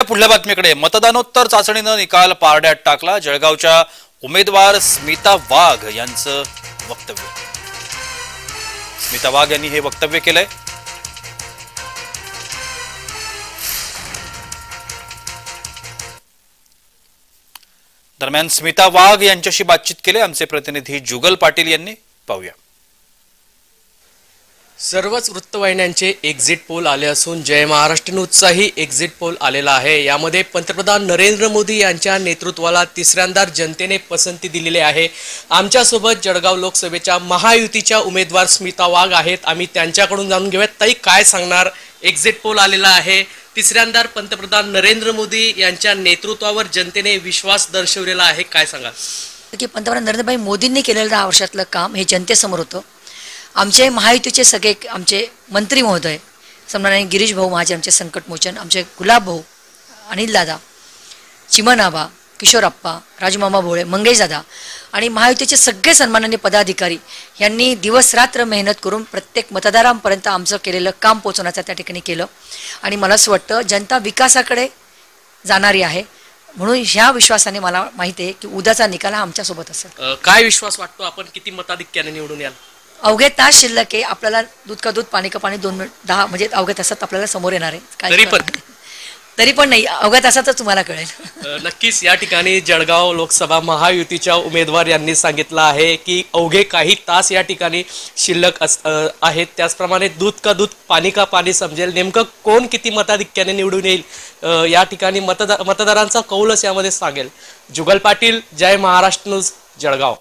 पुढल्या बातमीकडे. मतदानोत्तर चाचणीनं निकाल पारड्यात टाकला. जळगावच्या उमेदवार स्मिता वाघ यांचं वक्तव्य. स्मिता वाघ यांनी हे वक्तव्य केलंय. दरम्यान स्मिता वाघ यांच्याशी बातचीत केली आमचे प्रतिनिधी जुगल पाटील यांनी. पाहूया. सर्वच वृत्तवाहिन्यांचे एक्झिट पोल आले असून जय महाराष्ट्र न्यूजचाही एक्झिट पोल आलेला आहे. यामध्ये पंतप्रधान नरेंद्र मोदी यांच्या नेतृत्वाला तिसऱ्यांदा जनतेने पसंती दिलेली आहे. आमच्यासोबत जळगाव लोकसभेच्या महायुतीच्या उमेदवार स्मिता वाघ आहेत. आम्ही त्यांच्याकडून जाणून घेऊयात, ताई काय सांगणार? एक्झिट पोल आलेला आहे, तिसऱ्यांदा पंतप्रधान नरेंद्र मोदी यांच्या नेतृत्वावर जनतेने विश्वास दर्शवलेला आहे, काय सांगाल? की पंतप्रधान नरेंद्रभाई मोदींनी केलेलं 10 वर्षातलं काम हे जनतेसमोर होतं. आमचे महायुतीचे सगळे आमचे मंत्री महोदय सन्माननीय गिरीश भाऊ महाजन, आमचे संकटमोचन, आमचे गुलाब भाऊ, अनिल दादा, चिमन आबा, किशोरप्पा, राजमामा भोळे, मंगेश दादा आणि महायुतीचे सगळे सन्माननीय पदाधिकारी यांनी दिवस रात्र मेहनत करून प्रत्येक मतदारांपर्यंत आमचं केलेलं काम पोहोचवण्याचं त्या ठिकाणी केलं. आणि मला असं वाटतं जनता विकासाकडे जाणारी आहे, म्हणून ह्या विश्वासाने मला माहिती आहे की उद्याचा निकाल हा आमच्यासोबत असेल. काय विश्वास वाटतो, आपण किती मताधिक्याने निवडून याल? अवघे तास शिल्लक आहे. आपल्याला दूध का दूध पाणी का पाणी 2 मिनिट 10 म्हणजे अवघ्या तासात आपल्याला समोर येणार आहे. तरी पण नाही, अवघ्या तासातच तुम्हाला कळेल. नक्कीच या ठिकाणी जळगाव लोकसभा महायुतीच्या उमेदवार यांनी सांगितलं आहे की अवघे काही तास या ठिकाणी शिल्लक आहेत. त्याचप्रमाणे दूध का दूध पाणी का पाणी समजेल. नेमकं कोण किती मताधिक्याने निवडून येईल या ठिकाणी मतदारांचा कौलच यामध्ये सांगेल. जुगल पाटील, जय महाराष्ट्र न्यूज, जळगाव.